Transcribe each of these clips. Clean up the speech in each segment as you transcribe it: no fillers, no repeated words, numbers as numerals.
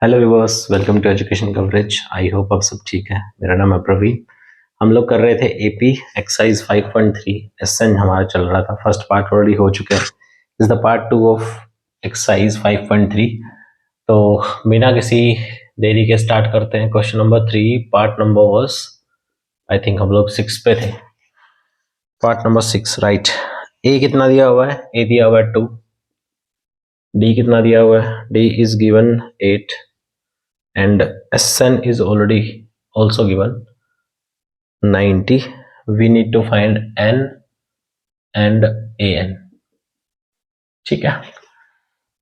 Hello viewers, welcome to education coverage. I hope आप सब ठीक है। मेरा नाम है प्रवीण। हम लोग कर रहे थे एपी एक्सरसाइज 5.3 एसएन हमारा चल रहा था। फर्स्ट पार्ट ऑलरेडी हो चुका है। Is the part 2 of exercise 5.3। तो बिना किसी देरी के स्टार्ट करते हैं। Question number 3 part number was I think हम लोग 6 पे थे। Part number 6 right. ए कितना दिया हुआ है? ए दिया हुआ है 2। डी कितना दिया हुआ है? D is given 8 and Sn is already also given 90. We need to find n and an। ठीक है,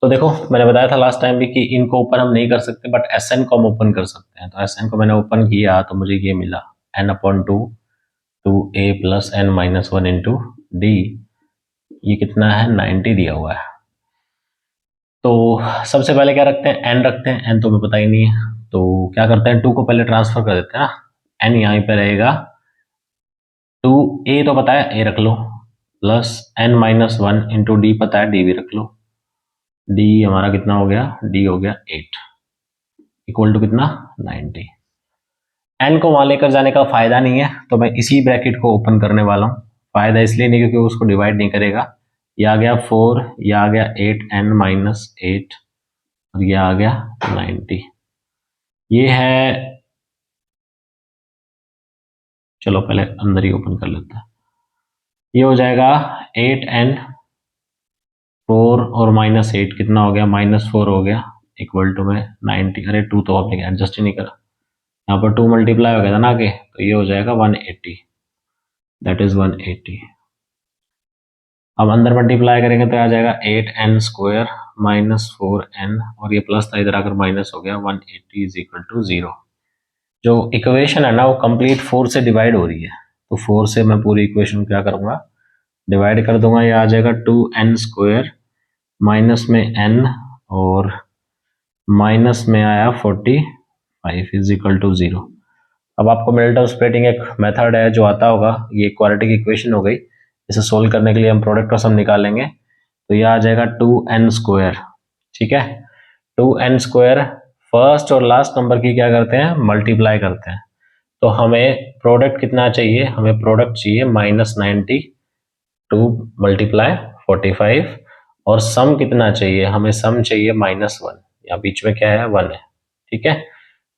तो देखो मैंने बताया था लास्ट टाइम भी कि इनको ओपन हम नहीं कर सकते, बट Sn को हम ओपन कर सकते हैं। तो Sn को मैंने ओपन किया तो मुझे ये मिला n/2 2a plus n minus 1 into d. ये कितना है? 90 दिया हुआ है। तो सबसे पहले क्या रखते हैं? n रखते हैं। n तो हमें पता ही नहीं है, तो क्या करते हैं 2 को पहले ट्रांसफर कर देते हैं ना। n यहाँ पे रहेगा 2a तो पता है, a रख लो, plus n minus 1 into D पता है, d भी रख लो। d हमारा कितना हो गया? d हो गया 8 इक्वल टू कितना? 90। n को वहां लेकर जाने का फायदा नहीं है, तो मैं इसी ब्रैकेट को ओपन करने वाला हूँ। फायदा इसलिए नहीं क्योंकि उसको डिवाइड नहीं करेगा। ये आ गया 4, ये आ गया 8n माइनस 8 और ये आ गया 90। ये है, चलो पहले अंदर ही ओपन कर लेते हैं। ये हो जाएगा 8n 4 और माइनस 8 कितना हो गया? -4 हो गया इक्वल टू में 90। अरे 2 तो आपने एडजस्ट ही नहीं करा, यहाँ पर 2 मल्टीप्लाई हो गया था ना आगे, तो ये हो जाएगा 180। That is 180। अब अंदर मल्टीप्लाई करेंगे तो आ जाएगा 8n स्क्वायर माइनस 4n और ये प्लस था इधर आकर माइनस हो गया। 180 इज इक्वल टू 0। जो इक्वेशन है ना वो कंप्लीट 4 से डिवाइड हो रही है, तो 4 से मैं पूरी इक्वेशन क्या करूंगा? डिवाइड कर दूंगा। ये आ जाएगा 2n स्क्वायर माइनस में n और माइनस में आया 45 इज इक्वल टू 0। अब आपको मिडल स्प्लिटिंग एक मेथड है जो आता होगा। ये क्वाड्रेटिक इक्वेशन हो गई, इसे सोल्व करने के लिए हम प्रोडक्ट का सम निकालेंगे। तो ये आ जाएगा 2n स्क्वायर। ठीक है, 2n स्क्वायर फर्स्ट और लास्ट नंबर की क्या करते हैं? मल्टीप्लाई करते हैं। तो हमें प्रोडक्ट कितना चाहिए? हमें प्रोडक्ट चाहिए -90 2 मल्टीप्लाई 45 और सम कितना चाहिए? हमें सम चाहिए -1। यहाँ बीच में क्या है? 1 है। ठीक है,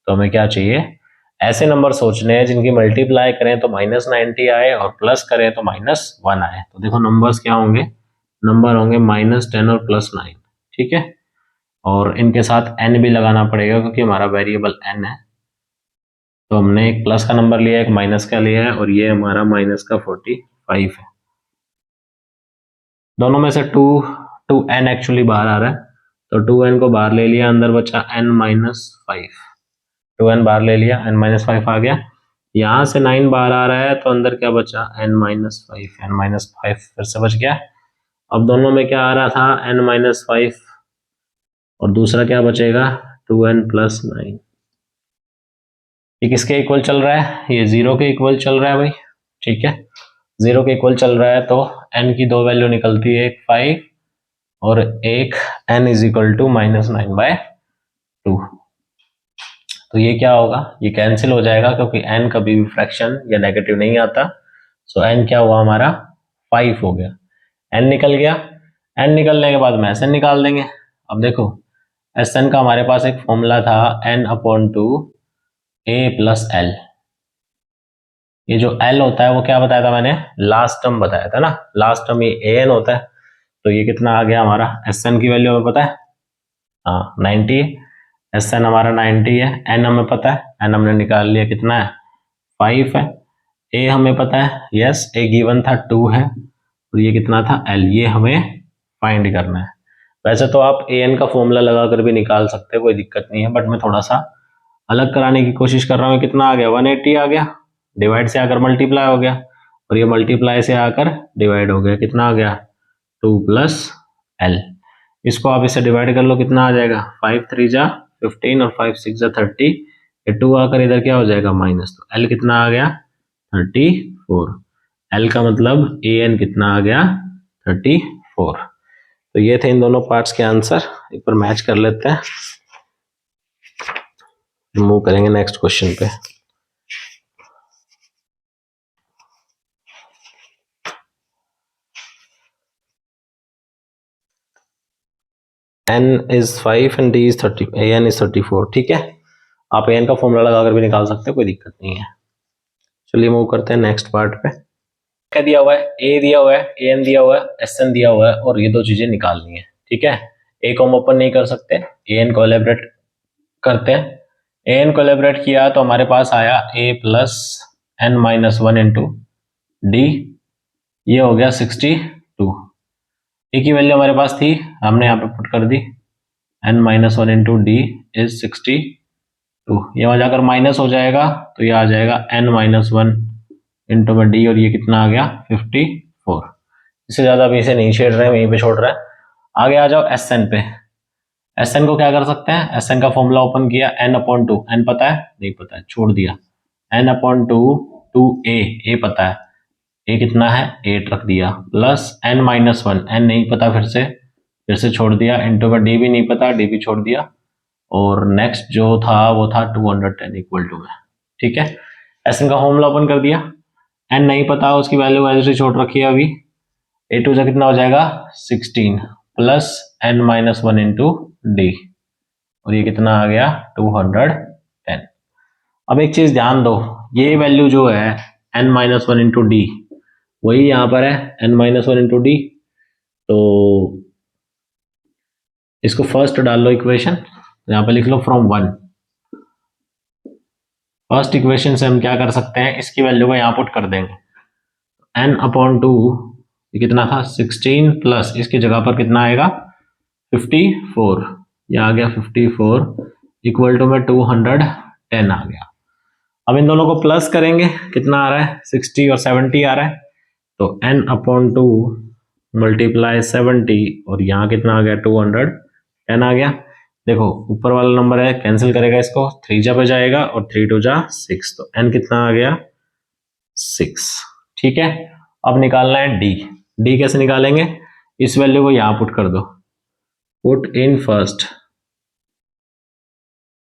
तो हमें क्या चाहिए? ऐसे नंबर सोचने हैं जिनकी मल्टीप्लाई करें तो -90 आए और प्लस करें तो -1 आए। तो देखो नंबर्स क्या होंगे? नंबर होंगे -10 और +9। ठीक है, और इनके साथ n भी लगाना पड़ेगा क्योंकि हमारा वेरिएबल n है। तो हमने एक प्लस का नंबर लिया, एक माइनस का लिया है और ये हमारा माइनस का 45 है। दोनों में से 2n एक्चुअली बाहर आ रहा है, तो 2n को बाहर ले लिया, अंदर बचा n-5। 2n बाहर ले लिया, n-5 आ गया। यहाँ से 9 बाहर आ रहा है तो अंदर क्या बचा? n-5। n-5 फिर से बच गया। अब दोनों में क्या आ रहा था? n-5 और दूसरा क्या बचेगा? 2n + 9। ये किसके इक्वल चल रहा है? ये 0 के इक्वल चल रहा है भाई। ठीक है, 0 के इक्वल चल रहा है तो n की 2 वैल्यू निकलती है, एक 5 और एक n इज इक्वल टू -9/2। तो ये क्या होगा? ये कैंसिल हो जाएगा क्योंकि n कभी भी फ्रैक्शन या नेगेटिव नहीं आता। सो n क्या हुआ हमारा? 5 हो गया। n निकल गया। n निकलने के बाद हम Sn निकाल देंगे। अब देखो Sn का हमारे पास एक फॉर्मूला था n/2 a + l। ये जो l होता है वो क्या बताया था मैंने? लास्ट टर्म बताया था ना। लास्ट टर्म ये an होता है। तो ये कितना आ गया हमारा? Sn की वैल्यू हमें पता है, हाँ 90। Sn हमारा 90 है। n हमें पता है, n हमने निकाल लिया, कितना है? 5 है। a हमें पता है, यस a गिवन था 2 है और ये कितना था? l। ये हमें फाइंड करना है। वैसे तो आप an का फॉर्मूला लगाकर भी निकाल सकते हैं, कोई दिक्कत नहीं है, बट मैं थोड़ा सा अलग कराने की कोशिश कर रहा हूँ। कितना आ गया? 180 आ गया। डिवाइड से आकर मल्टीप्लाई हो गया और ये मल्टीप्लाई से आकर डिवाइड हो गया। कितना आ गया? 2 + l। इसको आप इससे डिवाइड कर लो, कितना आ जाएगा? 5 3 जा 15 और 5 6 जा 30। ये 2 आकर इधर क्या हो जाएगा? माइनस। तो l कितना आ गया? 34। l का मतलब an कितना आ गया? 34। तो ये थे इन दोनों पार्ट्स के आंसर। एक बार मैच कर लेते हैं। मूव करेंगे नेक्स्ट क्वेश्चन पे। n is 5 and d is 30, an is 34। ठीक है, आप an का फॉर्मूला लगाकर भी निकाल सकते हो, कोई दिक्कत नहीं है। चलिए मूव करते हैं नेक्स्ट पार्ट पे। क्या दिया हुआ है, a दिया हुआ है, an दिया हुआ है, sn दिया हुआ है, और ये दो चीजें निकालनी है। ठीक है, a को हम ओपन नहीं कर सकते, an को एलेबरेट करते हैं। an को एलेबरेट किया तो हमारे पास आया a plus n minus 1 into d, ये हो गया 62। ए की वैल्यू हमारे पास थी, हमने यहाँ पे पुट कर दी, n minus 1 into D is 62। ये वहाँ जाकर माइनस हो जाएगा तो ये आ जाएगा n माइनस 1 इंटू में डी, और ये कितना आ गया 54। इससे ज़्यादा अभी इसे नहीं छेड़ रहे हैं, वहीं पे छोड़ रहे हैं। आगे आ जाओ एस एन पे। एस एन को क्या कर सकते हैं, एस एन का फॉर्मूला ओपन किया, n अपॉन टू, एन पता है नहीं पता है छोड़ दिया, n अपॉन टू टू ए पता है, ए कितना है 8 रख दिया, प्लस n माइनस 1, एन नहीं पता फिर से छोड़ दिया, इंटू में डी भी नहीं पता, डी भी छोड़ दिया, और नेक्स्ट जो था वो था 210 इक्वल टू में। ठीक है, एस एन का फॉर्मूला ओपन कर दिया, एन नहीं पता, उसकी वैल्यू ऐसे छोड़ रखी है अभी, ए टू से कितना हो जाएगा 16 plus n minus 1 into D, और ये कितना आ गया 210। अब एक चीज ध्यान दो, ये वैल्यू जो है n माइनस 1 इंटू डी वही यहाँ पर है n माइनस 1 इंटू डी, तो इसको फर्स्ट डाल लो इक्वेशन, यहाँ पे लिख लो फ्रॉम 1। फर्स्ट इक्वेशन से हम क्या कर सकते हैं, इसकी वैल्यू को यहाँ पुट कर देंगे, n अपॉन टू ये कितना था 16 प्लस इसकी जगह पर कितना आएगा 54, ये आ गया 54 इक्वल टू में 210 आ गया। अब इन दोनों को प्लस करेंगे, कितना आ रहा है 60 और 70 आ रहा है, तो n अपॉन टू मल्टीप्लाई 70, और यहाँ कितना आ गया 210 आ गया। देखो ऊपर वाला नंबर है, कैंसिल करेगा इसको, 3 जा पे जाएगा और 3 2 जा 6, तो n कितना आ गया 6। ठीक है, अब निकालना है डी। डी कैसे निकालेंगे, इस वैल्यू को यहां पुट कर दो, पुट इन फर्स्ट।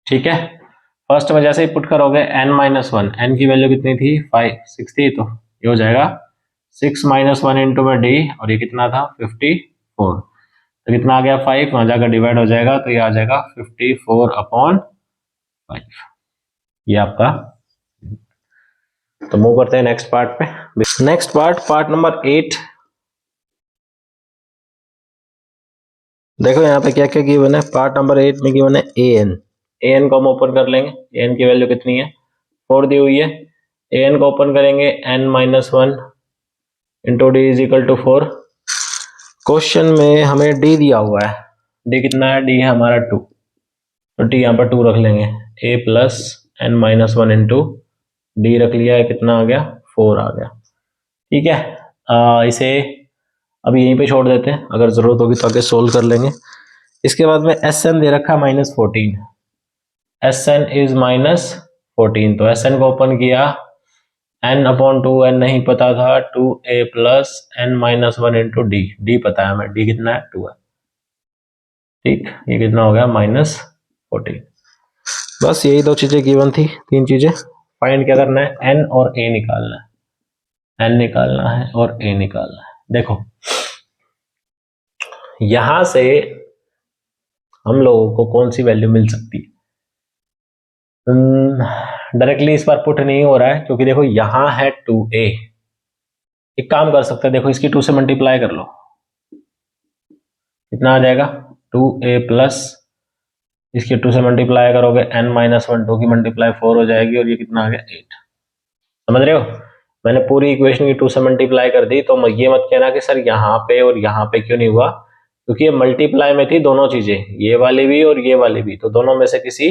ठीक है, फर्स्ट में जैसे ही पुट करोगे n माइनस 1, एन की वैल्यू कितनी थी 5, 6 थी, तो ये हो जाएगा 6 माइनस 1 इंटू में डी, और ये कितना था 54, तो कितना आ गया 5, वहां जाकर डिवाइड हो जाएगा, तो ये आ जाएगा 54 अपॉन 5, ये आपका। तो मूव करते हैं नेक्स्ट पार्ट पे। Next part number 8। देखो यहाँ पे क्या क्या गिवन है, पार्ट नंबर 8 में गिवन है ए एन को हम ओपन कर लेंगे, ए एन की वैल्यू कितनी है 4 दी हुई है, ए एन को ओपन करेंगे n minus 1 into D is equal to 4। Question में हमें डी दिया हुआ है, डी कितना है, डी है हमारा 2, तो डी यहाँ पर 2 रख लेंगे, A plus N minus 1 into D रख लिया है, कितना आ गया 4 आ गया। ठीक है, इसे अभी यहीं पे छोड़ देते हैं, अगर जरूरत होगी तो आगे सोल्व कर लेंगे। इसके बाद में एस एन दे रखा -14, एस एन इज -14, तो एस एन को ओपन किया, n अपॉन टू, एन नहीं पता था, 2a plus N minus 1 into D, D पता है हमें, डी कितना है 2 है। ठीक, ये कितना हो गया -14। बस यही दो चीजें गिवन थी, 3 चीजें फाइंड क्या करना है, n और a निकालना है, n निकालना है और a निकालना है। देखो यहां से हम लोगों को कौन सी वैल्यू मिल सकती है, डायरेक्टली इस बार पुट नहीं हो रहा है, क्योंकि देखो यहां है 2a, एक काम कर सकते हैं, देखो इसकी 2 से मल्टीप्लाई कर लो, कितना आ जाएगा 2a प्लस इसके 2 से मल्टीप्लाई करोगे n माइनस 1, 2 की मल्टीप्लाई 4 हो जाएगी, और ये कितना आ गया 8। समझ रहे हो, मैंने पूरी इक्वेशन की 2 से मल्टीप्लाई कर दी, तो ये मत कहना कि सर यहाँ पे और यहाँ पे क्यों नहीं हुआ, क्योंकि ये मल्टीप्लाई में थी दोनों चीजें, ये वाली भी और ये वाली भी, तो दोनों में से किसी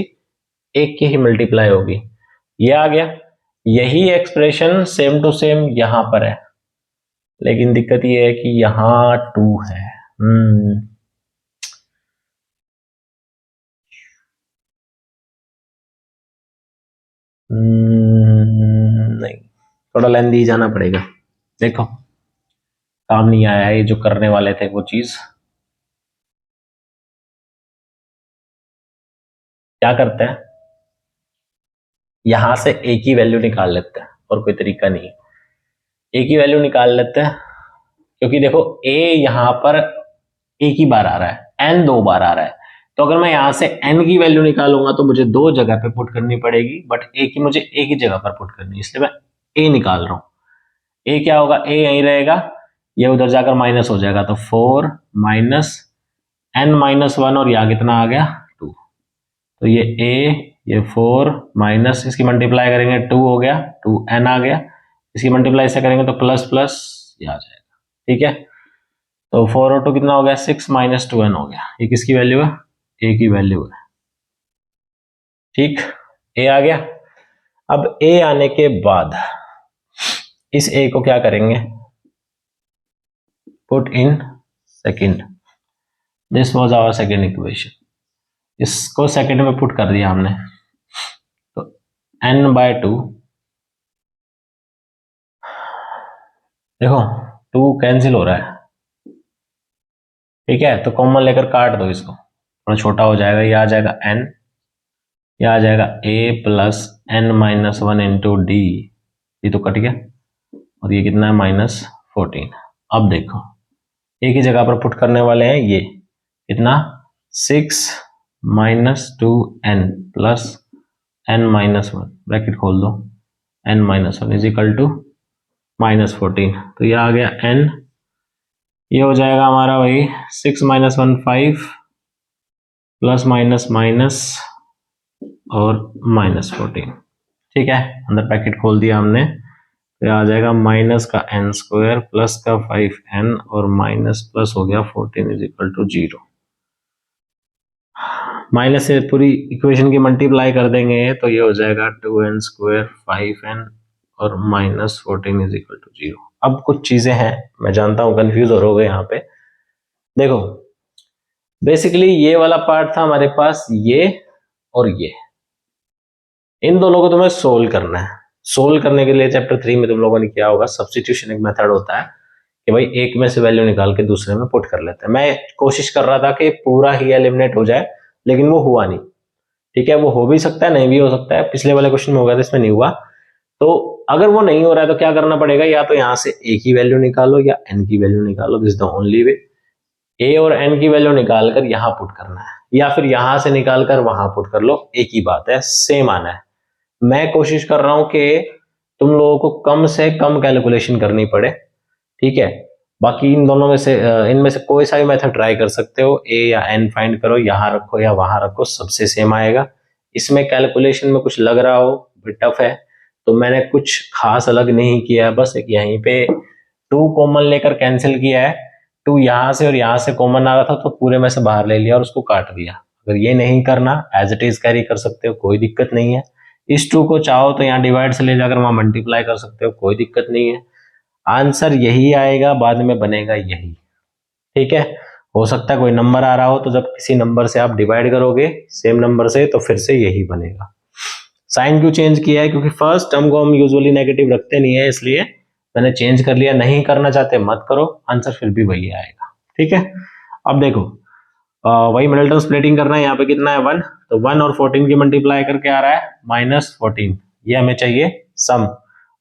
एक की ही मल्टीप्लाई होगी, ये आ गया। यही एक्सप्रेशन सेम टू सेम यहां पर है, लेकिन दिक्कत ये है कि यहाँ 2 है। नहीं, थोड़ा लेंदी जाना पड़ेगा। देखो काम नहीं आया ये जो करने वाले थे वो चीज, क्या करते हैं यहां से ए की वैल्यू निकाल लेते हैं, और कोई तरीका नहीं है, ए की वैल्यू निकाल लेते हैं, क्योंकि देखो ए यहां पर एक ही बार आ रहा है, एन 2 बार आ रहा है, तो अगर मैं यहां से एन की वैल्यू निकालूंगा तो मुझे 2 जगह पे पुट करनी पड़ेगी, बट ए की मुझे एक ही जगह पर पुट करनी है, इसलिए मैं ए निकाल रहा हूं। ए क्या होगा, ए यहीं रहेगा, ये उधर जाकर माइनस हो जाएगा, तो 4 माइनस एन माइनस 1, और यहाँ कितना आ गया 2, तो ये ए, ये 4 माइनस, इसकी मल्टीप्लाई करेंगे 2 हो गया, 2n आ गया, इसकी मल्टीप्लाई से करेंगे तो प्लस प्लस ये आ जाएगा, ठीक है। तो 4 और 2 कितना हो गया, 6 माइनस 2n हो गया, ये किसकी वैल्यू है, ए की वैल्यू है, ठीक, ए आ गया। अब ए आने के बाद इस ए को क्या करेंगे, put in second, this was our second equation, इसको सेकंड में पुट कर दिया हमने, तो n/2, देखो 2 कैंसिल हो रहा है, ठीक है, तो कॉमन लेकर काट दो इसको, थोड़ा छोटा हो जाएगा, ये आ जाएगा n, ये आ जाएगा a plus n minus 1 into d, ये तो कट गया, और ये कितना है -14। अब देखो एक ही जगह पर पुट करने वाले हैं, ये कितना 6 minus 2n plus n minus 1, bracket खोल दो, n minus 1 is equal to -14, तो ये आ गया n, ये हो जाएगा हमारा वही 6 माइनस 1 5 प्लस माइनस माइनस और -14, ठीक है, अंदर पैकेट खोल दिया हमने, तो आ जाएगा माइनस का n स्क्वायर प्लस का 5n और माइनस प्लस हो गया 14 इज इक्वल टू 0। माइनस से पूरी इक्वेशन की मल्टीप्लाई कर देंगे तो ये हो जाएगा 2n स्क्वायर 5n और -14 इज इक्वल टू 0। अब कुछ चीजें हैं, मैं जानता हूं कंफ्यूज हो रहे यहाँ पे, देखो बेसिकली ये वाला पार्ट था हमारे पास, ये और ये, इन दोनों को तुम्हें सोल्व करना है। सोल्व करने के लिए चैप्टर 3 में तुम लोगों ने किया होगा, सब्स्टिट्यूशन एक मेथड होता है कि भाई एक में से वैल्यू निकाल के दूसरे में पुट कर लेते हैं। मैं कोशिश कर रहा था कि पूरा ही एलिमिनेट हो जाए, लेकिन वो हुआ नहीं, ठीक है, वो हो भी सकता है नहीं भी हो सकता है, पिछले वाले क्वेश्चन में हो गया था, इसमें नहीं हुआ। तो अगर वो नहीं हो रहा है तो क्या करना पड़ेगा, या तो यहां से ए की वैल्यू निकालो या एन की वैल्यू निकालो, this is the only way. A और एन की वैल्यू निकालकर यहां पुट करना है, या फिर यहां से निकालकर वहां पुट कर लो, एक ही बात है, सेम आना है। मैं कोशिश कर रहा हूं कि तुम लोगों को कम से कम कैलकुलेशन करनी पड़े, ठीक है। बाकी इन दोनों में से इनमें से कोई सा भी मेथड ट्राई कर सकते हो, ए या एन फाइंड करो, यहां रखो या वहां रखो, सबसे सेम आएगा। इसमें कैलकुलेशन में कुछ लग रहा हो टफ है तो मैंने कुछ खास अलग नहीं किया है, बस एक यहीं पे 2 कॉमन लेकर कैंसिल किया है, 2 यहां से और यहां से कॉमन आ रहा था तो पूरे में से बाहर ले लिया और उसको काट दिया। अगर ये नहीं करना, एज इट इज कैरी कर सकते हो, कोई दिक्कत नहीं है। इस 2 को चाहो तो यहाँ डिवाइड से ले जाकर वहां मल्टीप्लाई कर सकते हो, कोई दिक्कत नहीं है। आंसर यही आएगा, बाद में बनेगा यही, ठीक है। हो सकता है कोई नंबर आ रहा हो, तो जब किसी नंबर से आप डिवाइड करोगे सेम नंबर से तो फिर से यही बनेगा। साइन क्यों चेंज किया है, क्योंकि फर्स्ट टर्म को हम यूजुअली नेगेटिव रखते नहीं है, इसलिए मैंने चेंज कर लिया। नहीं करना चाहते मत करो, आंसर फिर भी वही आएगा, ठीक है। अब देखो वही मिडिल टर्म स्प्लिटिंग करना है, यहाँ पे कितना है 1, तो 1 और 14 की मल्टीप्लाई करके आ रहा है -14, ये हमें चाहिए सम,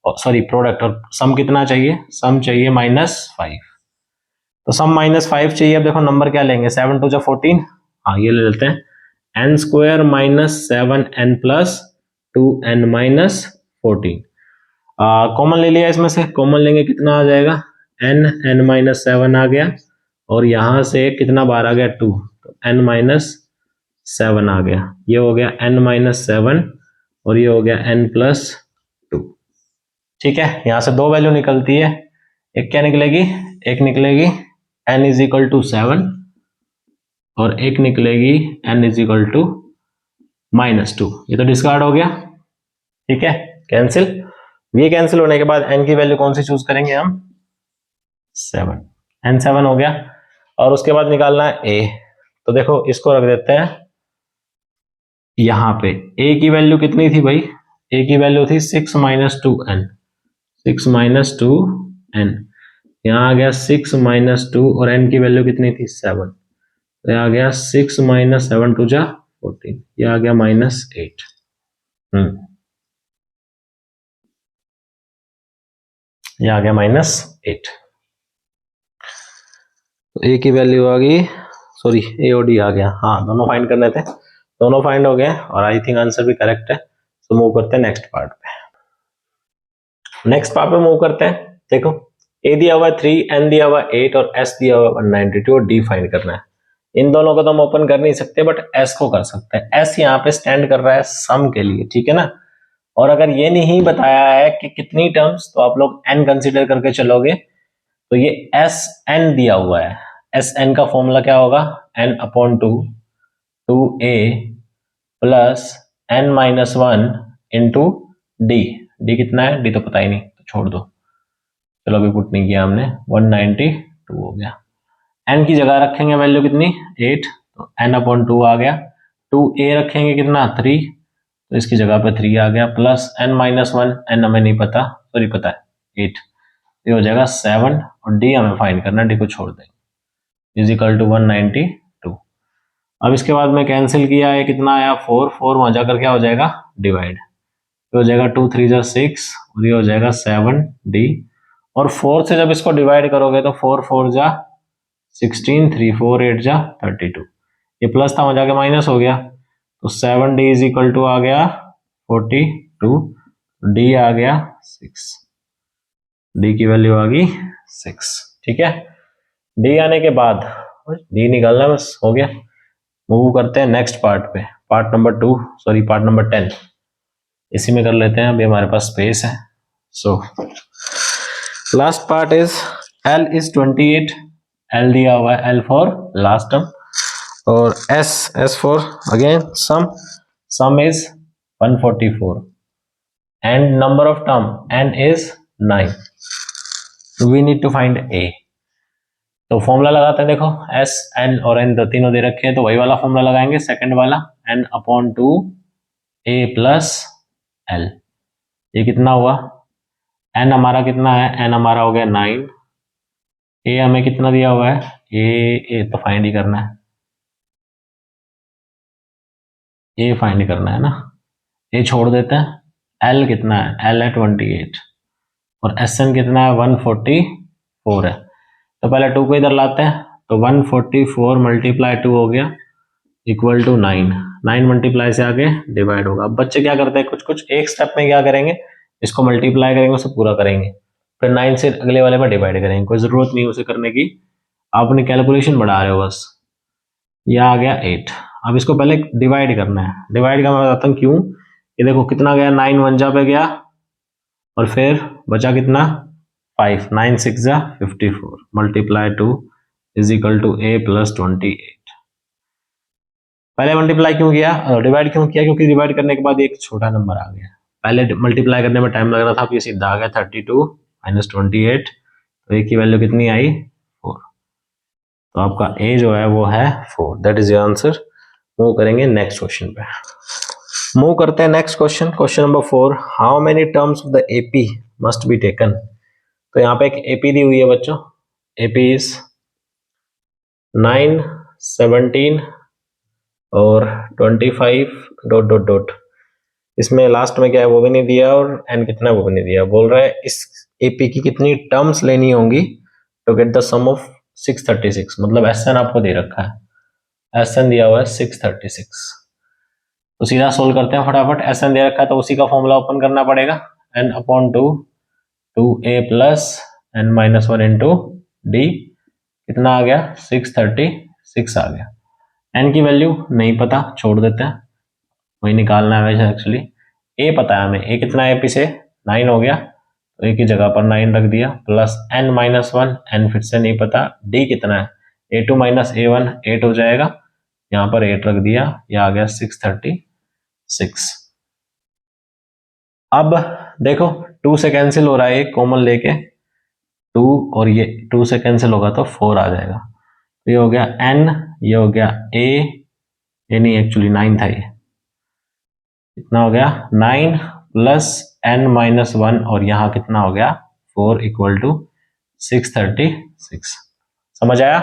सॉरी प्रोडक्ट, और सम कितना चाहिए, सम चाहिए -5, तो सम -5 चाहिए। अब देखो नंबर क्या लेंगे, 7 2 14, हाँ ये ले लेते हैं, n square -7n plus 2n -14, common ले लिया, इसमें से कॉमन लेंगे कितना आ जाएगा, n -7 आ गया, और यहां से कितना बाहर आ गया 2, तो n -7 आ गया, ये हो गया n -7 और ये हो गया n +2, ठीक है। यहां से 2 वैल्यू निकलती है, एक क्या निकलेगी, एक निकलेगी n इज इक्वल टू 7 और एक निकलेगी n इज इक्वल टू -2, ये तो डिस्कार्ड हो गया, ठीक है, कैंसिल। ये कैंसिल होने के बाद n की वैल्यू कौन सी चूज करेंगे हम, 7, n 7 हो गया, और उसके बाद निकालना है a, तो देखो इसको रख देते हैं यहां पे। a की वैल्यू कितनी थी भाई, a की वैल्यू थी 6 - 2n, 6 - 2n, यहाँ आ गया 6 - 2 और n की वैल्यू कितनी थी 7, तो आ गया 6 - 7 2 जा 14, ये आ गया -8। ये आ गया -8। तो ए की वैल्यू आ गई, सॉरी ए और डी आ गया, हाँ दोनों फाइंड करने थे, दोनों फाइंड हो गए और आई थिंक आंसर भी करेक्ट है। तो मूव करते हैं नेक्स्ट पार्ट पे। नेक्स्ट पार्ट पे मूव करते हैं। देखो ए दिया हुआ है 3, एन दिया हुआ है 8 और एस दिया हुआ है 192 और डी फाइंड करना है। इन दोनों को तो हम ओपन कर नहीं सकते बट एस को कर सकते हैं। एस यहाँ पे स्टैंड कर रहा है सम के लिए, ठीक है ना। और अगर ये नहीं बताया है कि कितनी टर्म्स, तो आप लोग एन कंसीडर करके चलोगे। तो ये एस एन दिया हुआ है, एस एन का फॉर्मूला क्या होगा, N upon 2 2a plus N minus 1 into D. D कितना है, डी तो पता ही नहीं, तो छोड़ दो, चलो अभी पुट नहीं किया हमने, 192 हो गया। एन की जगह रखेंगे वैल्यू कितनी 8, तो एन अपॉन 2 आ गया। 2a रखेंगे कितना 3, तो इसकी जगह पे 3 आ गया, प्लस एन माइनस 1, एन हमें नहीं पता, सॉरी पता है 8, ये हो जाएगा 7 और डी हमें फाइंड करना है, डी को छोड़ देंगे, इज इक्वल टू 192। अब इसके बाद में कैंसिल किया है, कितना आया 4, 4 वहां जाकर क्या हो जाएगा डिवाइड, ये हो जाएगा 2 3 जा 6 और ये हो जाएगा 7 डी। और 4 से जब इसको डिवाइड करोगे तो 4 4 जा 16, 3 4 8 जा 32, ये प्लस था वहां जाके माइनस हो गया, तो 7 डी इज इक्वल टू आ गया 42, डी आ गया 6, डी की वैल्यू आ गई 6, ठीक है। डी आने के बाद डी निकालना बस हो गया। मूव करते हैं नेक्स्ट पार्ट पे, part number 2, sorry part number 10, इसी में कर लेते हैं, अभी हमारे पास स्पेस है। So last part is l is 28, l दिया हुआ है, एल फॉर लास्ट टर्म, और s for again sum is 144 and number of term n is 9, we need to find a. तो फॉर्मूला लगाते हैं, देखो एस एन और एन तीनों दे रखे हैं, तो वही वाला फॉर्मूला लगाएंगे, सेकंड वाला, एन अपॉन 2 ए प्लस एल। ये कितना हुआ, एन हमारा कितना है, एन हमारा हो गया 9, ए हमें कितना दिया हुआ है, ए तो फाइंड ही करना है, ए फाइंड करना है ना, ए छोड़ देते हैं। एल कितना है, एल है 28 और एस एन कितना है 144 है, तो पहले 2 को इधर लाते हैं, तो 144 मल्टीप्लाई 2 हो गया इक्वल टू 9, 9 मल्टीप्लाई से आगे डिवाइड होगा। अब बच्चे क्या करते हैं, कुछ कुछ एक स्टेप में क्या करेंगे, इसको मल्टीप्लाई करेंगे, उसे पूरा करेंगे, फिर 9 से अगले वाले में डिवाइड करेंगे, कोई जरूरत नहीं उसे करने की, आप अपनी कैलकुलेशन बढ़ा रहे हो बस। यह आ गया 8, अब इसको पहले डिवाइड करना है, डिवाइड का मैं बताता हूँ क्यों। ये देखो कितना गया, 9 1 जा पे गया और फिर बचा कितना 5, 9 6 जा 54 multiply 2 is equal to A plus 28। पहले मल्टीप्लाई क्यों किया, डिवाइड क्यों किया, क्योंकि डिवाइड करने के बाद एक छोटा नंबर आ गया, पहले मल्टीप्लाई करने में टाइम लग रहा था, अब ये सीधा आ गया 32 माइनस 28, तो ए की वैल्यू कितनी आई 4, तो आपका ए जो है वो है 4, that is your answer. Move करेंगे नेक्स्ट क्वेश्चन पे, मूव करते हैं next question, question number 4, how many terms of the AP must be taken. तो यहाँ पे एक एपी दी हुई है बच्चों, एपी इज 9 17 और 25 डॉट डॉट डॉट, इसमें लास्ट में क्या है वो भी नहीं दिया और एन कितना है वो भी नहीं दिया, बोल रहा है इस एपी की कितनी टर्म्स लेनी होंगी to get the sum of 636, मतलब एस एन आपको दे रखा है, एस एन दिया हुआ है 636, तो सीधा सोल्व करते हैं फटाफट, एस एन दे रखा है तो उसी का फॉर्मूला ओपन करना पड़ेगा, N upon 2 2a plus N minus 1 into D, कितना आ गया 636 आ गया। एन की वैल्यू नहीं पता, छोड़ देते हैं, वही निकालना है वैसे एक्चुअली, ए पता है हमें, ए कितना है पी से 9 हो गया, तो ए की जगह पर 9 रख दिया, प्लस एन माइनस 1, एन फिर से नहीं पता, डी कितना है a2 माइनस a1 8 हो जाएगा, यहाँ पर 8 रख दिया, यह आ गया 636। अब देखो 2 से कैंसिल हो रहा है, एक कॉमन लेके 2 और ये 2 से कैंसिल होगा तो 4 आ जाएगा, तो ये हो गया n, ये हो गया a, ये नहीं एक्चुअली 9 था, ये कितना हो गया 9 प्लस n माइनस 1 और यहाँ कितना हो गया 4 इक्वल टू 636। समझ आया,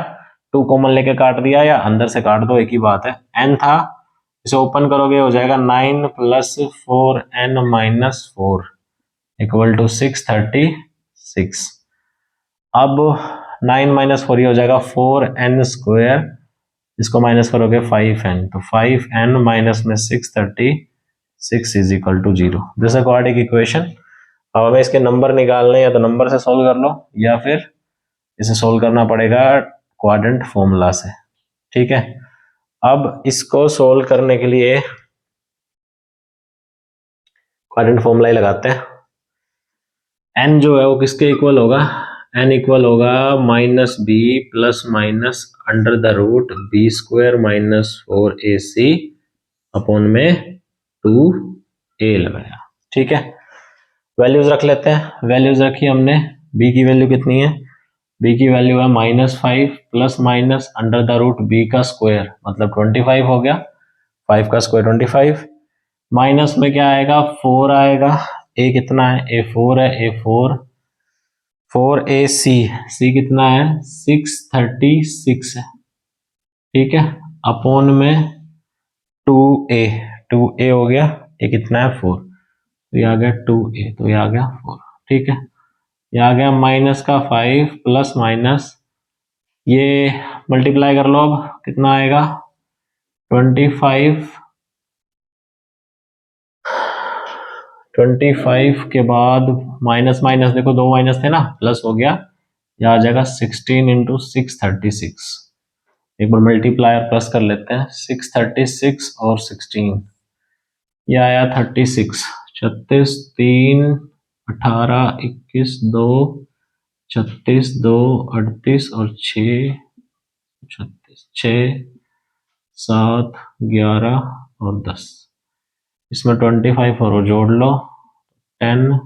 2 कॉमन लेके काट दिया या अंदर से काट दो, एक ही बात है। n था, इसे ओपन करोगे हो जाएगा 9 plus 4 n minus 4 equal to 636, 6। अब 9 माइनस 4 ये हो जाएगा 4n², इसको माइनस करोगे 5n, तो 5n माइनस में 636 इज इक्वल टू 0। दिस है क्वाड्रेटिक इक्वेशन। अब हमें इसके नंबर निकालने, या तो नंबर से सोल्व कर लो या फिर इसे सोल्व करना पड़ेगा क्वाड्रेंट फॉर्मूला से। ठीक है, अब इसको सोल्व करने के लिए क्वाड्रेंट फॉर्मूला ही लगाते हैं। n जो है वो किसके इक्वल होगा, n इक्वल होगा minus B plus minus under the root b² minus 4ac upon में 2a लगाया। ठीक है, वैल्यूज रख लेते हैं। वैल्यूज रखी हमने, b की वैल्यू कितनी है, b की वैल्यू है -5 plus minus under the root b का स्क्वायर मतलब 25 हो गया, 5 का स्क्वायर 25, माइनस में क्या आएगा 4 आएगा, a कितना है a4 है, a4 4ac, c कितना है 636 है। ठीक है, अपॉन में 2a, 2a हो गया, ये कितना है 4, तो ये आ गया 2a, तो ये आ गया 4। ठीक है, ये आ गया माइनस का 5 प्लस माइनस, ये मल्टीप्लाई कर लो, अब कितना आएगा 25 के बाद माइनस माइनस, देखो दो माइनस थे ना, प्लस हो गया, यह आ जाएगा 16 इंटू 636। एक बार मल्टीप्लाई और प्लस कर लेते हैं, 636 और 16, यह आया 36, 36 3 18 21 2 36 2 38 और 6 36 6 7 11 और 10, इसमें 25 और जोड़ लो 10,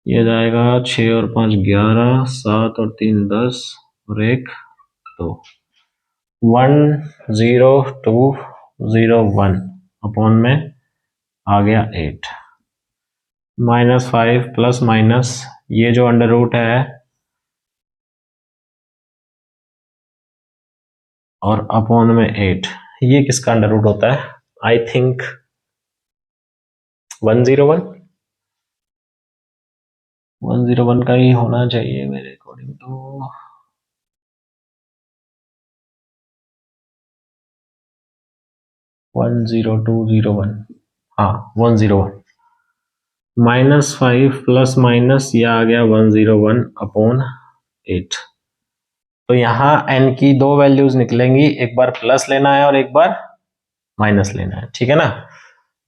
ये जाएगा 6 और 5 11, 7 और 3 10 और 1 2, 10201 अपॉन में आ गया 8, -5 प्लस माइनस, ये जो अंडर रूट है और अपॉन में 8, ये किसका अंडर रूट होता है, आई थिंक 101 का ही होना चाहिए मेरे अकॉर्डिंग तो। 10201, हाँ 101, -5 प्लस माइनस, ये आ गया 101 अपॉन 8। तो यहाँ n की दो वैल्यूज निकलेंगी, एक बार प्लस लेना है और एक बार माइनस लेना है। ठीक है ना,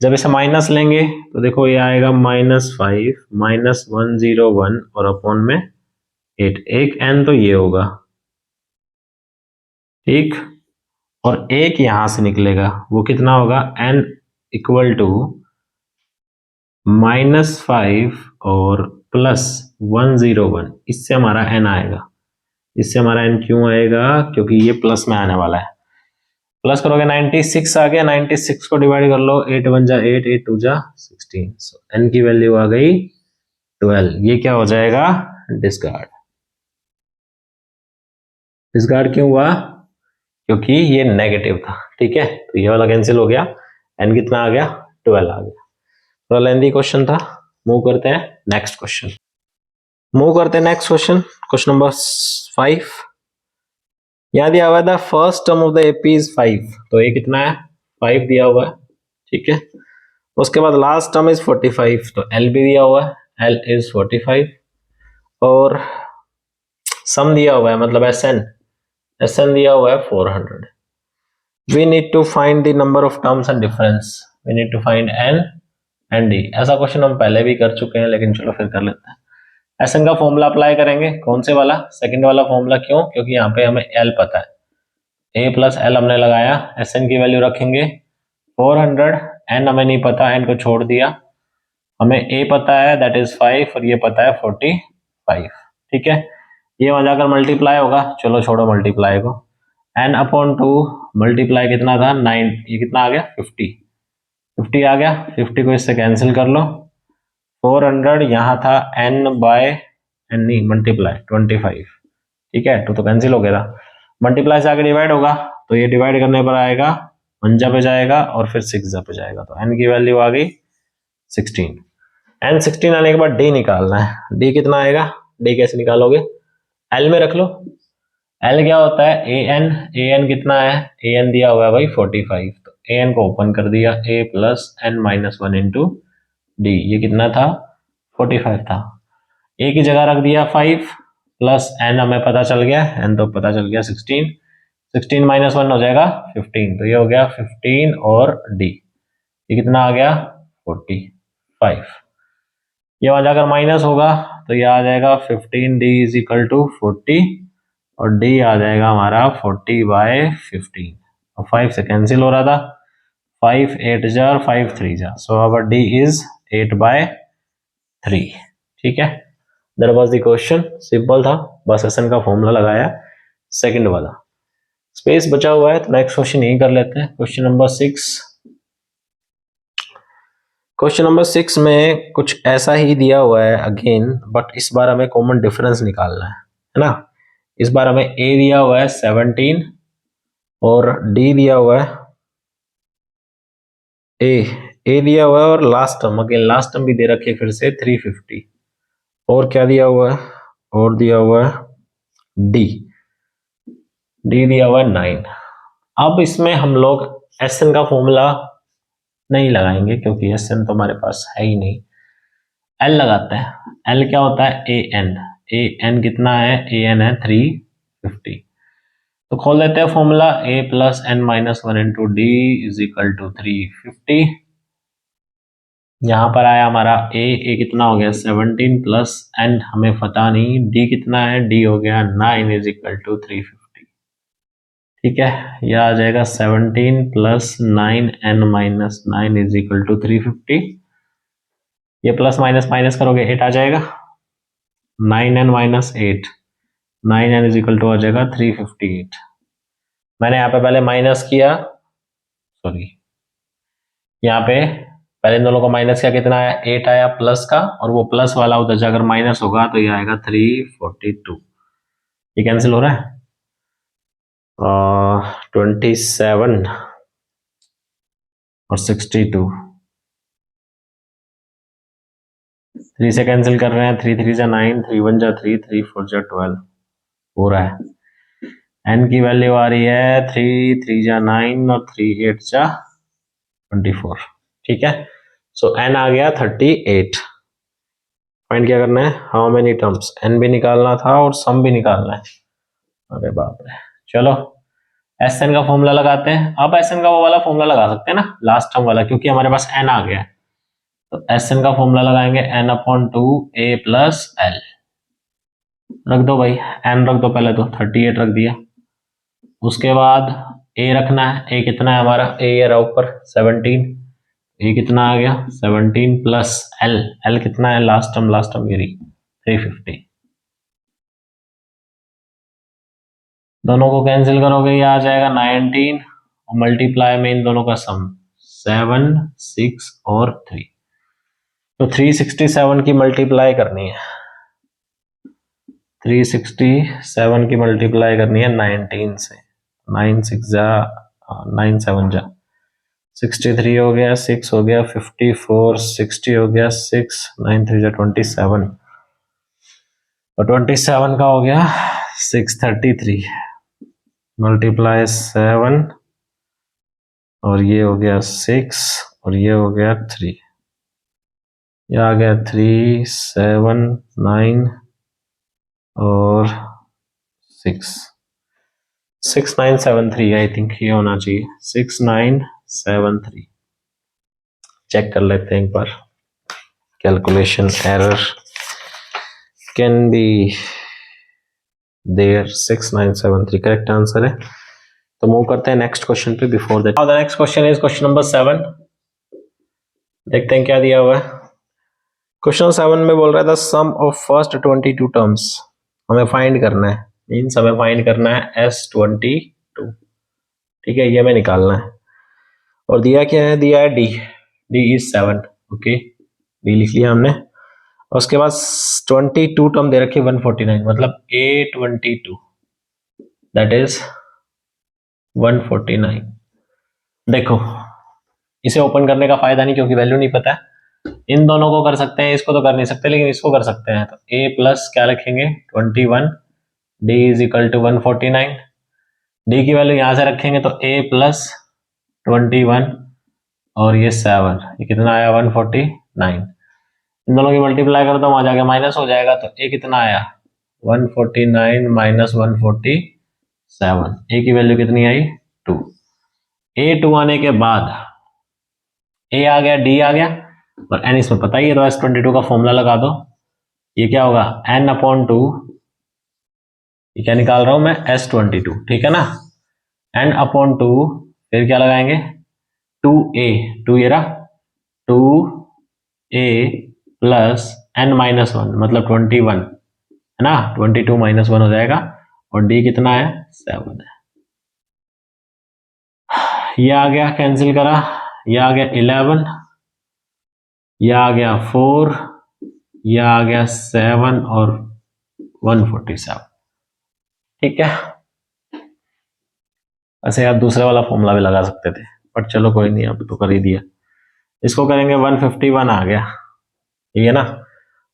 जब इसे माइनस लेंगे तो देखो ये आएगा -5 -101 और अपॉन में 8, एक n तो ये होगा, ठीक, और एक यहां से निकलेगा, वो कितना होगा n इक्वल टू -5 और +101, इससे हमारा n आएगा। इससे हमारा n क्यों आएगा, क्योंकि ये प्लस में आने वाला है। प्लस करोगे 96 आ गया, 96 को डिवाइड कर लो, 8 1 जा 8, 8 2 जा 16, सो n की वैल्यू आ गई 12। ये क्या हो जाएगा, डिस्कार्ड। डिस्कार्ड क्यों हुआ, क्योंकि ये नेगेटिव था। ठीक है, तो ये वाला कैंसिल हो गया, n कितना आ गया 12 आ गया। थोड़ा लेंथी क्वेश्चन था, मूव करते हैं नेक्स्ट क्वेश्चन। Question number 5। यहां दिया हुआ है the first term of the AP is 5, तो ये कितना है 5 दिया हुआ है। ठीक है, उसके बाद लास्ट टर्म इज 45, तो एल भी दिया हुआ है, एल इज 45, और सम दिया हुआ है मतलब एसएन दिया हुआ है 400। We need to find the number of terms and difference, we need to find N and D. ऐसा क्वेश्चन हम पहले भी कर चुके हैं, लेकिन चलो फिर कर लेते हैं। एसएन का फॉर्मूला अप्लाई करेंगे, कौन से वाला, सेकंड वाला फॉर्मूला। क्यों, क्योंकि यहाँ पे हमें एल पता है, ए प्लस एल हमने लगाया, एसएन की वैल्यू रखेंगे 400, एन हमें नहीं पता, एन को छोड़ दिया, हमें ए पता है दैट इज 5 और ये पता है 45। ठीक है, ये वहां जाकर मल्टीप्लाई होगा, चलो छोड़ो मल्टीप्लाई को, एन अपॉन 2 मल्टीप्लाई कितना था 9, ये कितना आ गया 50 आ गया, 50 को इससे कैंसिल कर लो, 400 यहाँ था n बाय n नहीं मल्टीप्लाई 25। ठीक है, 2 तो कैंसिल हो गया था, मल्टीप्लाई से आगे डिवाइड होगा, तो ये डिवाइड करने पर आएगा 1 पे जाएगा और फिर 6 पे जाएगा, तो n की वैल्यू आ गई 16। n 16 आने के बाद d निकालना है, d कितना आएगा डी कैसे निकालोगे, एल में रख लो। एल क्या होता है, ए एन, ए एन कितना है, ए एन दिया हुआ है भाई 45, तो ए एन को ओपन कर दिया, a plus N minus one into d, ये कितना था 45 था, ए की जगह रख दिया 5 प्लस एन हमें पता चल गया, एन तो पता चल गया 16, 16 माइनस वन हो जाएगा 15, तो ये हो गया 15 और डी ये कितना आ गया 45, ये वहां जाकर माइनस होगा तो ये आ जाएगा 15 डी इज इक्वल टू 40 और डी आ जाएगा हमारा 40/15 और 5 से कैंसिल हो रहा था, 5 8 जार 5 3 जार, सो आवर डी इज 8/3। ठीक है, that was the question, simple था, बस एसन का फॉर्मूला लगाया सेकंड वाला। स्पेस बचा हुआ है तो नेक्स्ट क्वेश्चन यही कर लेते हैं, क्वेश्चन नंबर 6। क्वेश्चन नंबर 6 में कुछ ऐसा ही दिया हुआ है अगेन, बट इस बार हमें कॉमन डिफरेंस निकालना है ना। इस बार हमें ए दिया हुआ है 17 और डी दिया हुआ है ए दिया हुआ है और last term, again last term भी दे रखी है फिर से 350, और क्या दिया हुआ है, और दिया हुआ है डी दिया हुआ है 9। अब इसमें हम लोग एस एन का फॉर्मूला नहीं लगाएंगे क्योंकि एस एन तो हमारे पास है ही नहीं, एल लगाते हैं। एल क्या होता है, ए एन कितना है, ए एन है 350, तो खोल लेते हैं formula, A plus N minus one into D is equal to 350। यहाँ पर आया हमारा ए कितना हो गया 17 प्लस एन हमें पता नहीं, डी कितना है, डी हो गया 9 इज इक्वल टू 350। ठीक है, यह आ जाएगा 17 plus 9 N minus 9 is equal to 350, ये प्लस माइनस माइनस करोगे 8 आ जाएगा, 9 N minus 8, 9 n is equal to आ जाएगा 358। मैंने यहाँ पे पहले माइनस किया, सॉरी यहाँ पे पहले इन दोनों को माइनस किया, कितना आया 8 आया प्लस का, और वो प्लस वाला उधर जाकर माइनस होगा तो ये आएगा 342, ये कैंसिल हो रहा है, 27 और 62, 3 से कैंसिल कर रहे हैं, 3 3 जा 9, 3 1 जा 3, 3 4 जा 12 हो रहा है। एन की वैल्यू आ रही है 3 3 जा 9 और 3 8 जा 24। ठीक है, सो एन आ गया 38। फाइंड क्या करना है, हाउ मेनी टर्म्स, एन भी निकालना था और सम भी निकालना है, अरे बाप रे। चलो एस एन का फॉर्मूला लगाते हैं, अब एस एन का वो वाला फॉर्मूला लगा सकते हैं ना लास्ट टर्म वाला, क्योंकि हमारे पास एन आ गया है, तो एस एन का फॉर्मूला लगाएंगे एन अपॉन 2 ए प्लस एल, रख दो भाई, एन रख दो पहले, तो 38 रख दिया, उसके बाद ए रखना है, ए कितना है हमारा, ए रहा ऊपर 17, ए कितना आ गया 17 प्लस एल, एल कितना है लास्ट टर्म ये रही 350, दोनों को कैंसिल करोगे ये आ जाएगा 19 और मल्टीप्लाई में इन दोनों का सम 7 6 और 3, तो 367 की मल्टीप्लाई करनी है, 367 की मल्टीप्लाई करनी है 19 से, 9 6 जा 9 7 जा 63 हो गया, 6 हो गया 54, 60 हो गया 6, 9 3 जा 27 और 27 का हो गया 633 मल्टीप्लाई 7 और ये हो गया 6 और ये हो गया 3, ये आ गया 3 7 9 और 6 6973, आई थिंक ये होना चाहिए 6973। चेक कर लेते हैं एक बार, calculation error can be there, 6973 correct answer है। तो मूव करते हैं नेक्स्ट क्वेश्चन पे, before that the next question is question number 7, देखते हैं क्या दिया हुआ है। क्वेश्चन 7 में बोल रहा था सम ऑफ फर्स्ट 22 टर्म्स हमें फाइंड करना है, मीन्स हमें फाइंड करना है S22, ठीक है, ये हमें निकालना है, और दिया क्या है, दिया है डी इज 7, ओके, डी लिख लिया हमने, और उसके बाद 22 टर्म दे रखी 149, मतलब A22 दैट इज 149। देखो इसे ओपन करने का फायदा नहीं क्योंकि वैल्यू नहीं पता है, इन दोनों को कर सकते हैं, इसको तो कर नहीं सकते लेकिन इसको कर सकते हैं। तो a प्लस क्या लिखेंगे 21, d is equal to 149। d की वैल्यू यहां से रखेंगे तो a प्लस 21 और ये 7, ये कितना आया 149। इन दोनों की मल्टीप्लाई कर दो, वहां जाके माइनस हो जाएगा। तो a कितना आया 149 माइनस 147, a की वैल्यू कितनी आई 2। a 2 आने के बाद a आ गया, d आ गया और n इसमें पता ही है, तो S22 का फॉर्मूला लगा दो। ये क्या होगा n/2, ये क्या निकाल रहा हूं मैं S22, ठीक है ना। n/2 फिर क्या लगाएंगे 2a, 2 ये रहा 2a प्लस n-1 मतलब 21 है ना, 22 माइनस 1 हो जाएगा और d कितना है 7 है। ये आ गया कैंसिल करा, ये आ गया 11, ये आ गया 4, ये आ गया 7 और 147, ठीक है। ऐसे आप दूसरे वाला फॉर्मूला भी लगा सकते थे बट चलो कोई नहीं, अब तो कर ही दिया। इसको करेंगे 151 आ गया, ठीक है ना।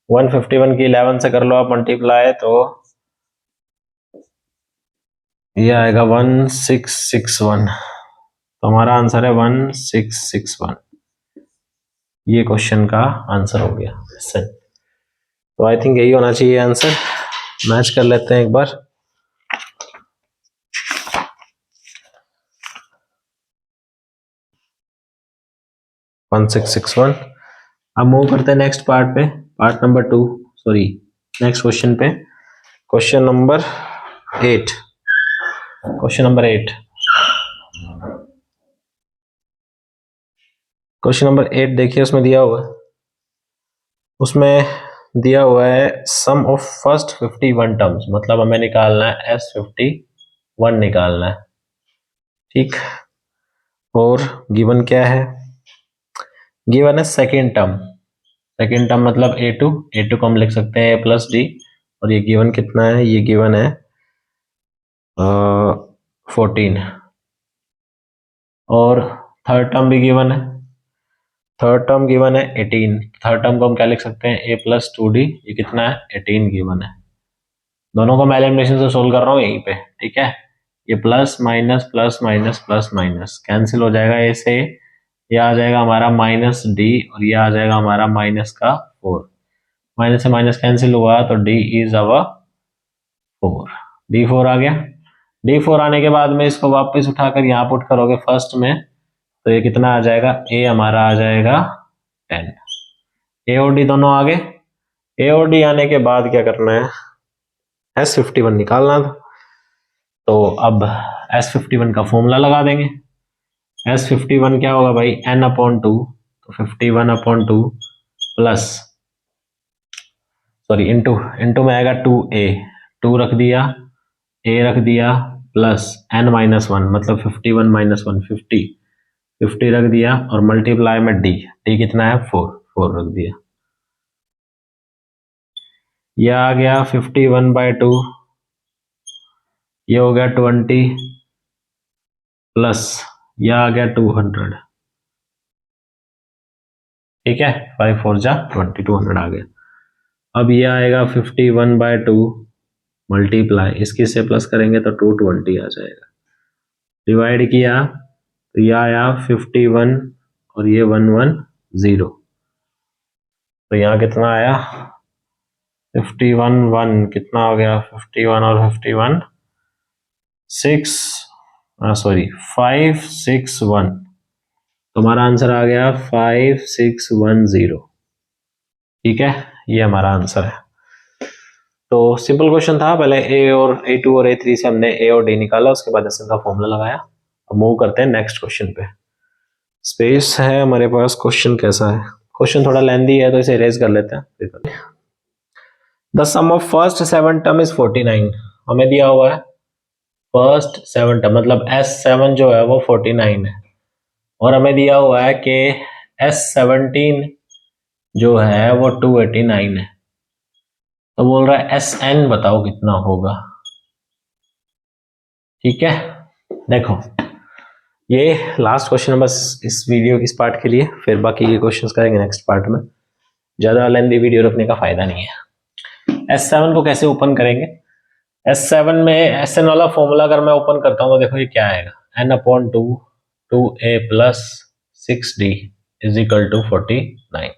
151 की 11 से कर लो आप मल्टीप्लाई, तो ये आएगा 1661, तो हमारा आंसर है 1661। ये क्वेश्चन का आंसर हो गया सही। तो आई थिंक यही होना चाहिए आंसर। मैच कर लेते हैं एक बार। वन 1661। अब मूव करते हैं नेक्स्ट पार्ट पे, part number 2, sorry next question पे, question number 8। Question number 8, question number 8 देखिए, उसमें दिया हुआ है, उसमें दिया हुआ है सम ऑफ फर्स्ट 51 टर्म्स, मतलब हमें निकालना है S51 निकालना है, ठीक। और गिवन क्या है, गिवन है सेकेंड टर्म। सेकेंड टर्म मतलब A2 को हम लिख सकते हैं A प्लस डी, और ये गिवन कितना है, ये गिवन है 14। और थर्ड टर्म भी गिवन है, थर्ड टर्म गिवन है 18। थर्ड टर्म को हम क्या लिख सकते हैं A प्लस 2D, ये कितना है 18 गिवन है। दोनों को मैं एलिमिनेशन से सोल्व कर रहा हूँ यहीं पे, ठीक है। ये plus minus plus minus plus minus cancel हो जाएगा ए से, ये आ जाएगा हमारा माइनस डी और ये आ जाएगा हमारा माइनस का 4। माइनस से माइनस कैंसिल हुआ तो डी इज अवर 4, D4 आ गया। D4 आने के बाद में इसको वापस उठाकर यहाँ पुट करोगे फर्स्ट में, तो ये कितना आ जाएगा, ए हमारा आ जाएगा 10। ए और डी दोनों आ गए। ए और डी आने के बाद क्या करना है, S51 निकालना था। तो अब S51 का फॉर्मूला लगा देंगे। S51 क्या होगा भाई n/2, तो 51/2 प्लस सॉरी इंटू में आएगा 2a, 2 रख दिया, a रख दिया प्लस n-1 मतलब 51 माइनस 1 50 रख दिया और मल्टीप्लाई में d कितना है 4 रख दिया। यह आ गया 51/2, ये हो गया 20 प्लस यह आ गया 200, ठीक है। 5 4 जा 20, 200 आ गया। अब ये आएगा 51/2 मल्टीप्लाई, इसकी से प्लस करेंगे तो 220 आ जाएगा। डिवाइड किया तो ये आया 51 और ये 110, तो यहाँ कितना आया 51 1 कितना हो गया 51 और 51 6 सॉरी 561, तो हमारा आंसर आ गया 5610, ठीक है। ये हमारा आंसर है। तो सिंपल क्वेश्चन था, पहले A2 और A3 से हमने A और D निकाला, उसके बाद इसका फॉर्मूला लगाया। अब मूव करते हैं नेक्स्ट क्वेश्चन पे। स्पेस है हमारे पास, क्वेश्चन कैसा है, क्वेश्चन थोड़ा लेंदी है तो इसे इरेज कर लेते हैं। The sum of first 7 term is 49, हमें दिया हुआ है फर्स्ट 7 टर्म मतलब S7 जो है वो 49 है, और हमें दिया हुआ है कि S17 जो है वो 289 है। तो बोल रहा है SN बताओ कितना होगा, ठीक है। देखो ये लास्ट क्वेश्चन है बस इस वीडियो इस पार्ट के लिए, फिर बाकी के क्वेश्चंस करेंगे नेक्स्ट पार्ट में। ज़्यादा लेंथी वीडियो रखने का फायदा नहीं है। S7 को कैसे ओपन करेंगे? S7 में SN वाला फॉर्मूला अगर मैं ओपन करता हूँ तो देखो ये क्या आएगा, n/2 2a + 6d = 49।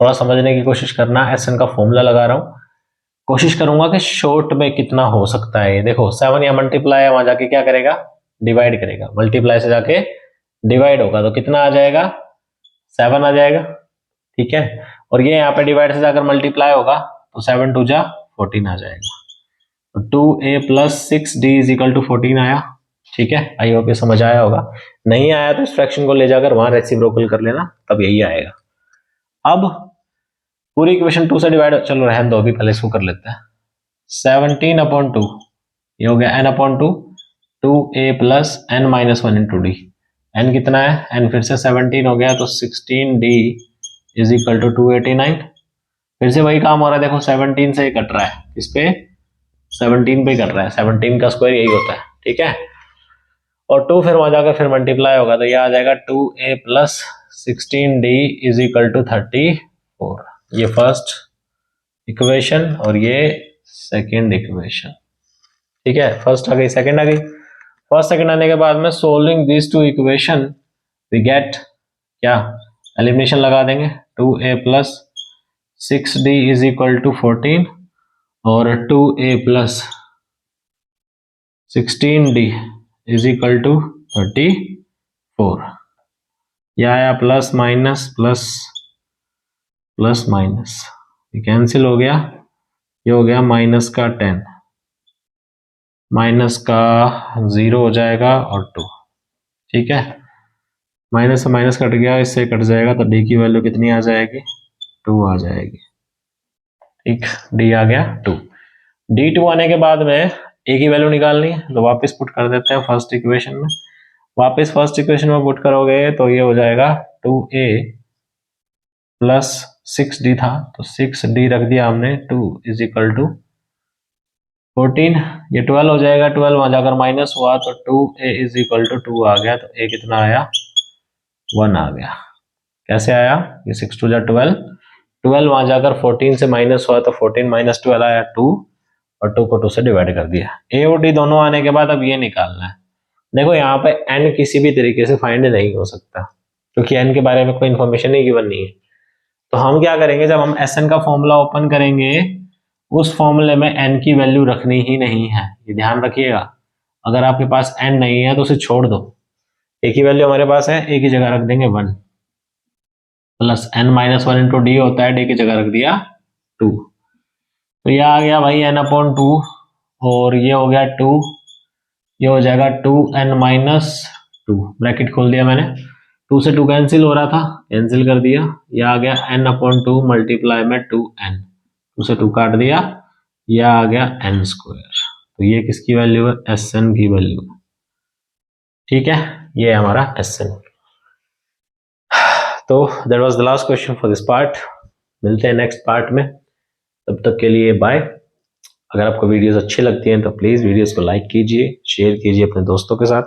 थोड़ा समझने की कोशिश करना, SN का फॉर्मूला लगा रहा हूँ, कोशिश करूंगा कि शॉर्ट में कितना हो सकता है। देखो 7 या मल्टीप्लाई है, वहां जाके क्या करेगा, डिवाइड करेगा, मल्टीप्लाई से जाके डिवाइड होगा तो कितना आ जाएगा, 7 आ जाएगा, ठीक है। और ये यहाँ पे डिवाइड से जाकर मल्टीप्लाई होगा तो 7 2 जा 14 आ जाएगा। तो 2a + 6d = 14 आया, ठीक है। आई होप ये समझ आया होगा, नहीं आया तो इस फ्रैक्शन को ले जाकर वहां रेसिप्रोकल कर लेना, तब यही आएगा। अब पूरी इक्वेशन 2 से डिवाइड, चलो रहने दो, अभी पहले इसको कर लेते हैं। 17/2 ये हो गया n/2 2a + n - 1 × d। n कितना है, n फिर से 17 हो गया तो 16d = 289। फिर से वही काम हो रहा है, देखो 17 से कट रहा है, इस पे 17 पे कट रहा है, 17 का स्क्वायर यही होता है, ठीक है। और 2 फिर वहां जाकर फिर मल्टीप्लाई होगा तो ये आ जाएगा 2a + 16d = 34। ये फर्स्ट इक्वेशन और ये सेकेंड इक्वेशन, ठीक है। फर्स्ट आ गई, सेकेंड आ गई। फर्स्ट सेकेंड आने के बाद में solving this two equation we get क्या, एलिमिनेशन लगा देंगे, 2a + 6d = 14 और 2a + 16d = 34। यह आया plus minus plus plus minus, ये कैंसिल हो गया, ये हो गया माइनस का 10, माइनस का 0 हो जाएगा और 2, ठीक है। माइनस से माइनस कट गया, इससे कट जाएगा तो डी की वैल्यू कितनी आ जाएगी, 2 आ जाएगी, ठीक। डी आ गया 2। D2 आने के बाद में ए की वैल्यू निकालनी है तो वापस पुट कर देते हैं फर्स्ट इक्वेशन में। वापस फर्स्ट इक्वेशन में पुट करोगे तो ये हो जाएगा 2a + 6d था तो 6d रख दिया हमने, 2 = 14, ये 12 हो जाएगा, 12 वहां जाकर माइनस हुआ तो 2a = 2 आ गया, तो a कितना आया, 1 आ गया। कैसे आया, ये 6 2 जा 12, 12 वहां जाकर 14 से माइनस हुआ तो 14 - 12 आया 2, और 2 को 2 से डिवाइड कर दिया। a और d दोनों आने के बाद अब ये निकालना है। देखो यहाँ पे n किसी भी तरीके से फाइंड नहीं हो सकता क्योंकि n के बारे में कोई इन्फॉर्मेशन ही गिवन नहीं है। तो हम क्या करेंगे, जब हम SN का फॉर्मूला ओपन करेंगे उस फॉर्मूले में n की वैल्यू रखनी ही नहीं है, ये ध्यान रखिएगा। अगर आपके पास n नहीं है तो उसे छोड़ दो, a की वैल्यू हमारे पास है, a की जगह रख देंगे 1 प्लस n - 1 × d होता है, d की जगह रख दिया 2। तो ये आ गया भाई n/2 और ये हो गया 2, ये हो जाएगा 2n - 2, ब्रैकेट खोल दिया मैंने, 2 से 2 कैंसिल हो रहा था, कैंसिल कर दिया। ये आ गया n/2 मल्टीप्लाई में 2n, 2 से 2 काट दिया, यह आ गया n²। तो ये किसकी वैल्यू है, SN की वैल्यू है, ठीक है। ये है हमारा SN। तो that was the last question for this part. मिलते हैं नेक्स्ट पार्ट में, तब तक के लिए बाय। अगर आपको वीडियोस अच्छी लगती हैं तो प्लीज़ वीडियोस को लाइक कीजिए, शेयर कीजिए अपने दोस्तों के साथ।